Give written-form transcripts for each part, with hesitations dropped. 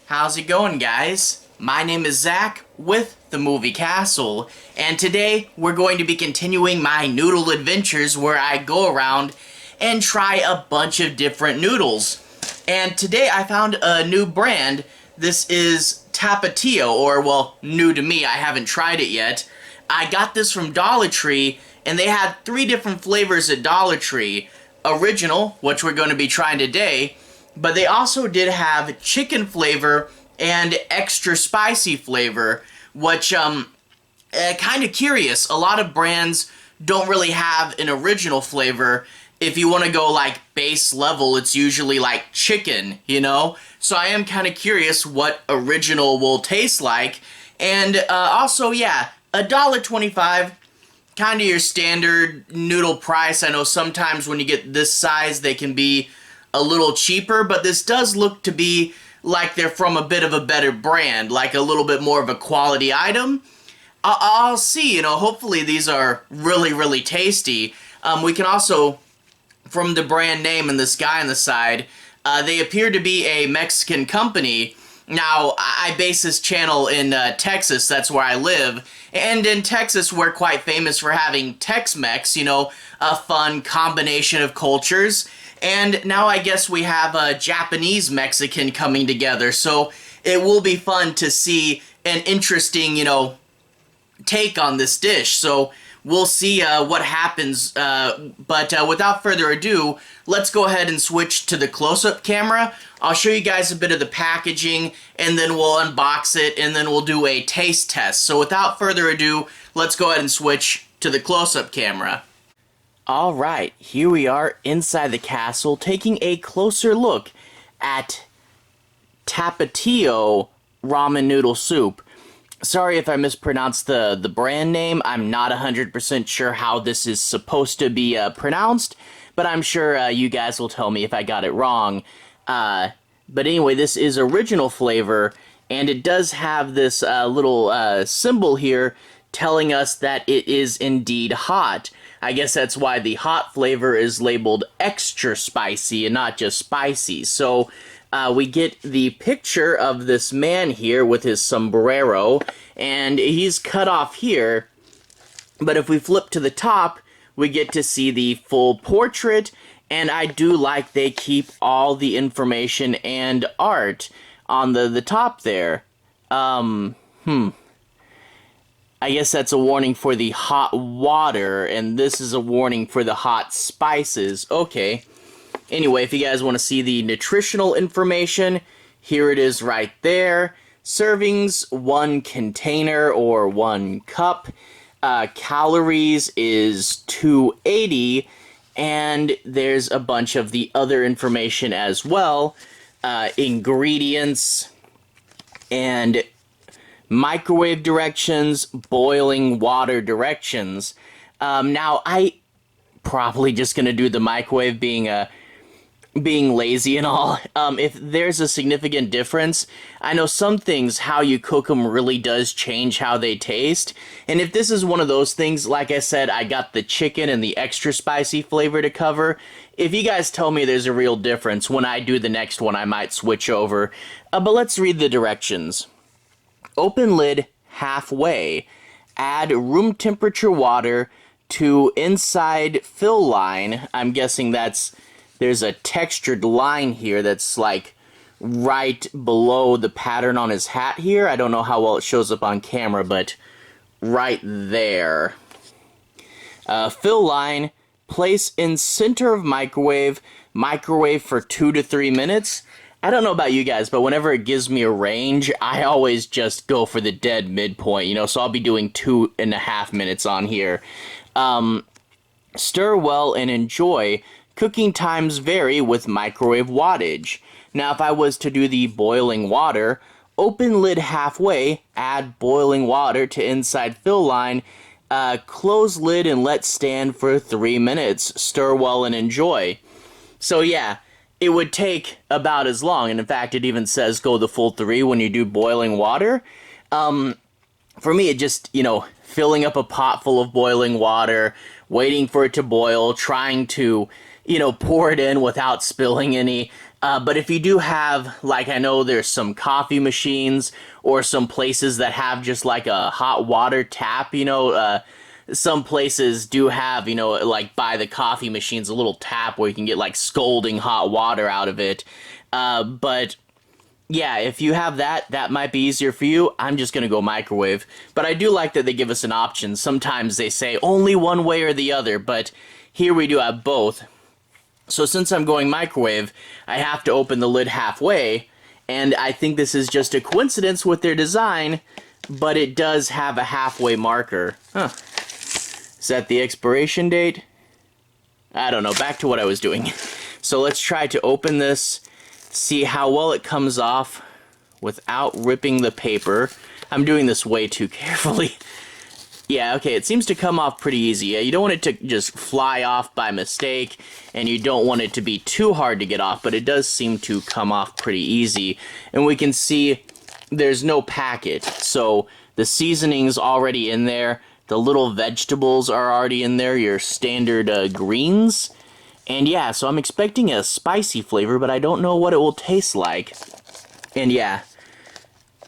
How's it going, guys? My name is Zach with the Movie Castle, and today we're going to be continuing my noodle adventures where I go around and try a bunch of different noodles. And today I found a new brand. This is Tapatio, or well, new to me, I haven't tried it yet. I got this from Dollar Tree, and they had 3 different flavors at Dollar Tree. Original, which we're going to be trying today, but they also did have chicken flavor and extra spicy flavor, which, kind of curious. A lot of brands don't really have an original flavor. If you want to go, like, base level, it's usually, like, chicken, you know? So I am kind of curious what original will taste like. And, also, yeah, $1.25, kind of your standard noodle price. I know sometimes when you get this size, they can be a little cheaper, but this does look to be like they're from a bit of a better brand, like a little bit more of a quality item. I'll see, you know, hopefully these are really, really tasty. We can also, from the brand name and this guy on the side, they appear to be a Mexican company. Now, I base this channel in Texas, that's where I live, and in Texas we're quite famous for having Tex-Mex, you know, a fun combination of cultures. And now I guess we have a Japanese-Mexican coming together, so it will be fun to see an interesting, you know, take on this dish. So we'll see what happens, but without further ado, let's go ahead and switch to the close-up camera. I'll show you guys a bit of the packaging, and then we'll unbox it, and then we'll do a taste test. So without further ado, let's go ahead and switch to the close-up camera. Alright, here we are inside the castle, taking a closer look at Tapatio Ramen Noodle Soup. Sorry if I mispronounced the brand name. I'm not 100% sure how this is supposed to be pronounced, but I'm sure you guys will tell me if I got it wrong. But anyway, this is original flavor, and it does have this little symbol here telling us that it is indeed hot. I guess that's why the hot flavor is labeled extra spicy and not just spicy. So we get the picture of this man here with his sombrero, and he's cut off here. But if we flip to the top, we get to see the full portrait, and I do like they keep all the information and art on the top there. I guess that's a warning for the hot water, and this is a warning for the hot spices. Okay. Anyway, if you guys want to see the nutritional information, here it is right there. Servings, 1 container or 1 cup. Calories is 280, and there's a bunch of the other information as well. Ingredients, and microwave directions, boiling water directions. Now, I probably just gonna do the microwave being lazy and all. If there's a significant difference, I know some things, how you cook them really does change how they taste. And if this is one of those things, like I said, I got the chicken and the extra spicy flavor to cover. If you guys tell me there's a real difference, when I do the next one, I might switch over. But let's read the directions. Open lid halfway. Add room temperature water to inside fill line. I'm guessing there's a textured line here that's like right below the pattern on his hat here. I don't know how well it shows up on camera, but right there. Fill line. Place in center of microwave. Microwave for 2 to 3 minutes. I don't know about you guys, but whenever it gives me a range, I always just go for the dead midpoint, you know, so I'll be doing 2.5 minutes on here. Stir well and enjoy. Cooking times vary with microwave wattage. Now, if I was to do the boiling water, open lid halfway, add boiling water to inside fill line, close lid and let stand for 3 minutes. Stir well and enjoy. So yeah, it would take about as long, and in fact it even says go the full 3 when you do boiling water. For me, it just, you know, filling up a pot full of boiling water, waiting for it to boil, trying to, you know, pour it in without spilling any. But if you do have, like, I know there's some coffee machines or some places that have just like a hot water tap, some places do have, like by the coffee machines, a little tap where you can get like scalding hot water out of it. But yeah, if you have that, that might be easier for you. I'm just going to go microwave. But I do like that they give us an option. Sometimes they say only one way or the other, but here we do have both. So since I'm going microwave, I have to open the lid halfway, and I think this is just a coincidence with their design, but it does have a halfway marker. Huh. Is that the expiration date? I don't know, back to what I was doing. So let's try to open this, see how well it comes off without ripping the paper. I'm doing this way too carefully. Yeah, okay, it seems to come off pretty easy. You don't want it to just fly off by mistake, and you don't want it to be too hard to get off, but it does seem to come off pretty easy. And we can see there's no packet, so the seasoning's already in there, the little vegetables are already in there, your standard greens. And yeah, so I'm expecting a spicy flavor, but I don't know what it will taste like. And yeah,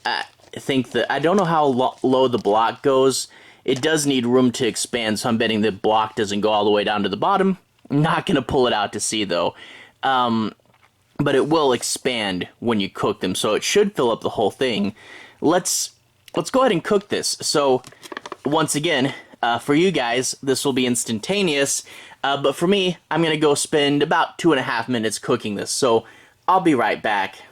I think that I don't know how low the block goes. It does need room to expand, so I'm betting the block doesn't go all the way down to the bottom. I'm not going to pull it out to see, though. But it will expand when you cook them, so it should fill up the whole thing. Let's go ahead and cook this. So, once again, for you guys, this will be instantaneous. But for me, I'm going to go spend about 2.5 minutes cooking this. So, I'll be right back.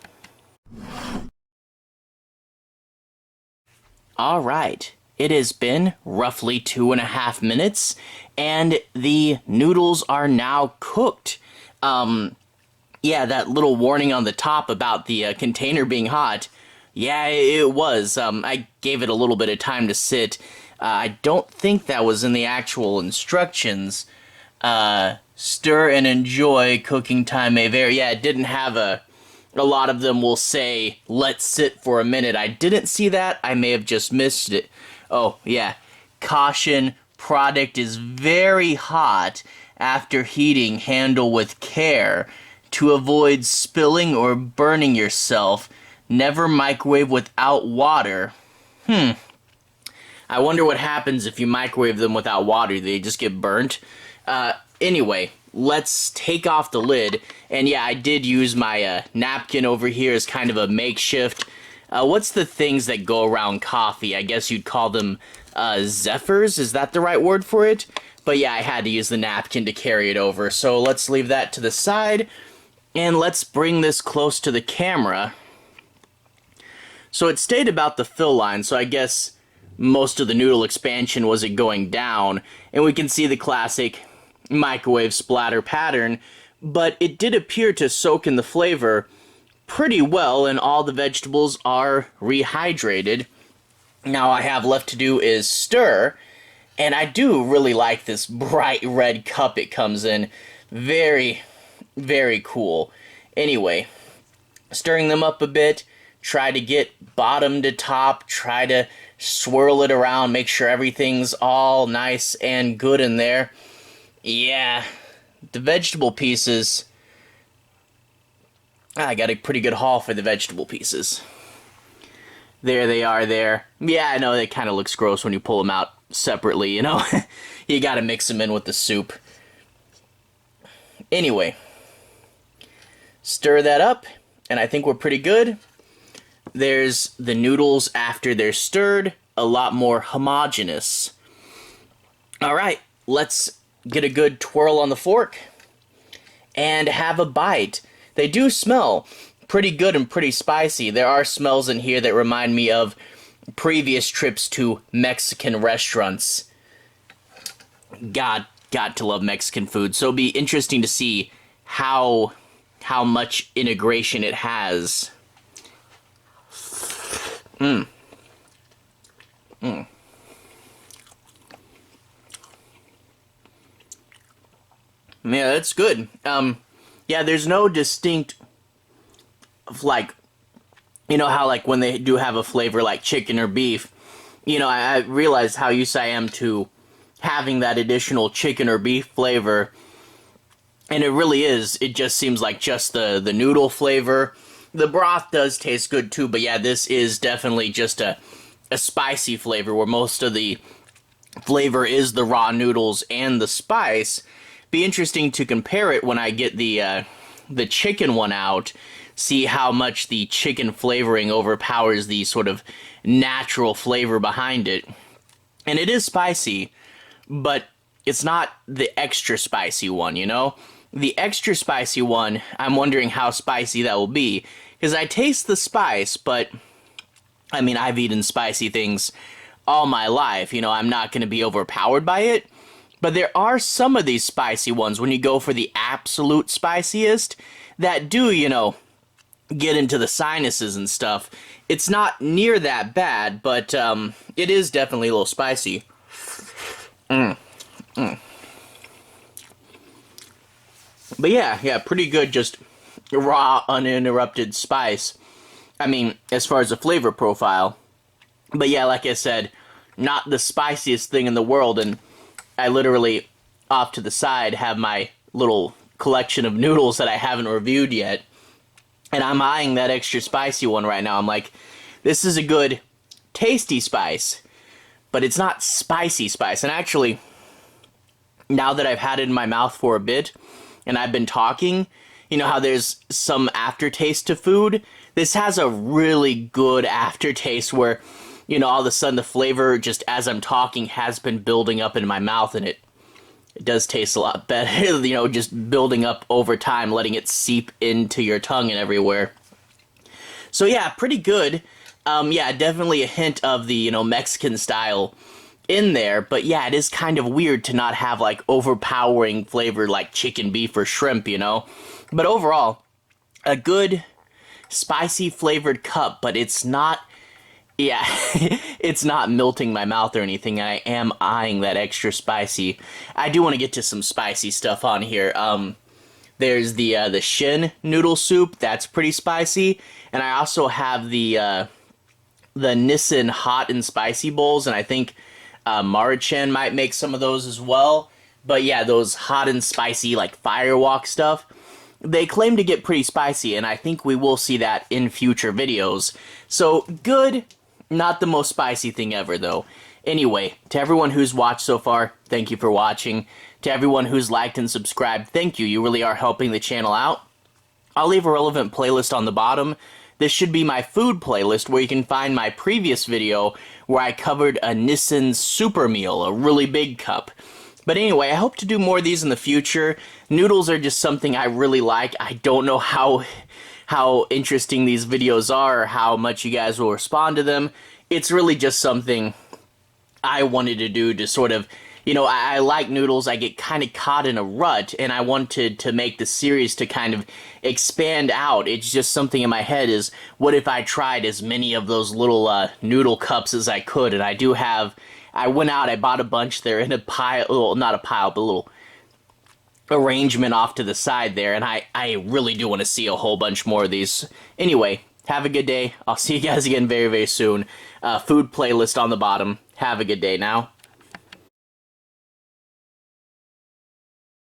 Alright. It has been roughly 2.5 minutes, and the noodles are now cooked. Yeah, that little warning on the top about the container being hot, yeah, it was. I gave it a little bit of time to sit. I don't think that was in the actual instructions. Stir and enjoy, cooking time may vary. Yeah, it didn't have a lot of them will say, let's sit for a minute. I didn't see that. I may have just missed it. Oh, yeah. Caution, product is very hot. After heating, handle with care. To avoid spilling or burning yourself, never microwave without water. I wonder what happens if you microwave them without water. Do they just get burnt? Anyway, let's take off the lid. And yeah, I did use my napkin over here as kind of a makeshift. What's the things that go around coffee? I guess you'd call them zephyrs. Is that the right word for it? But yeah, I had to use the napkin to carry it over. So let's leave that to the side. And let's bring this close to the camera. So it stayed about the fill line. So I guess most of the noodle expansion was it going down. And we can see the classic microwave splatter pattern. But it did appear to soak in the flavor pretty well, and all the vegetables are rehydrated. Now all I have left to do is stir, and I do really like this bright red cup it comes in. Very, very cool. Anyway, stirring them up a bit, try to get bottom to top, try to swirl it around, make sure everything's all nice and good in there. Yeah, the vegetable pieces, I got a pretty good haul for the vegetable pieces. There they are there. Yeah, I know it kind of looks gross when you pull them out separately, you know? You gotta mix them in with the soup. Anyway, stir that up, and I think we're pretty good. There's the noodles after they're stirred, a lot more homogeneous. Alright, let's get a good twirl on the fork and have a bite. They do smell pretty good and pretty spicy. There are smells in here that remind me of previous trips to Mexican restaurants. God, got to love Mexican food. So it'll be interesting to see how much integration it has. Yeah, that's good. Yeah, there's no distinct, like, you know how, like, when they do have a flavor like chicken or beef, you know, I realize how used I am to having that additional chicken or beef flavor. And it really is. It just seems like just the noodle flavor. The broth does taste good too, but yeah, this is definitely just a spicy flavor where most of the flavor is the raw noodles and the spice. Be interesting to compare it when I get the chicken one out, see how much the chicken flavoring overpowers the sort of natural flavor behind it. And it is spicy, but it's not the extra spicy one, you know? The extra spicy one, I'm wondering how spicy that will be. Because I taste the spice, but, I mean, I've eaten spicy things all my life. You know, I'm not going to be overpowered by it. But there are some of these spicy ones, when you go for the absolute spiciest, that do, you know, get into the sinuses and stuff. It's not near that bad, but it is definitely a little spicy. But yeah, pretty good, just raw, uninterrupted spice. I mean, as far as the flavor profile. But yeah, like I said, not the spiciest thing in the world, and I literally, off to the side, have my little collection of noodles that I haven't reviewed yet. And I'm eyeing that extra spicy one right now. I'm like, this is a good, tasty spice, but it's not spicy spice. And actually, now that I've had it in my mouth for a bit, and I've been talking, you know how there's some aftertaste to food? This has a really good aftertaste where, you know, all of a sudden the flavor, just as I'm talking, has been building up in my mouth, and it does taste a lot better, you know, just building up over time, letting it seep into your tongue and everywhere. So yeah, pretty good. Yeah, definitely a hint of the, you know, Mexican style in there, but yeah, it is kind of weird to not have, like, overpowering flavor like chicken, beef, or shrimp, you know? But overall, a good, spicy flavored cup, but it's not, yeah, it's not melting my mouth or anything. I am eyeing that extra spicy. I do want to get to some spicy stuff on here. There's the Shin Noodle Soup, that's pretty spicy, and I also have the Nissin Hot and Spicy Bowls, and I think Marichan might make some of those as well. But yeah, those hot and spicy, like, firewalk stuff, they claim to get pretty spicy, and I think we will see that in future videos. So, good, not the most spicy thing ever, though. Anyway, to everyone who's watched so far, thank you for watching. To everyone who's liked and subscribed, thank you. You really are helping the channel out. I'll leave a relevant playlist on the bottom. This should be my food playlist, where you can find my previous video where I covered a Nissin Super Meal, a really big cup. But anyway, I hope to do more of these in the future. Noodles are just something I really like. I don't know how interesting these videos are, or how much you guys will respond to them. It's really just something I wanted to do to sort of, you know, I like noodles. I get kind of caught in a rut, and I wanted to make the series to kind of expand out. It's just something in my head is, what if I tried as many of those little noodle cups as I could? And I do have, I went out, I bought a bunch. They're in a pile, well, not a pile, but a little arrangement off to the side there, and I really do want to see a whole bunch more of these. Anyway, have a good day. I'll see you guys again very, very soon. Food playlist on the bottom. Have a good day now.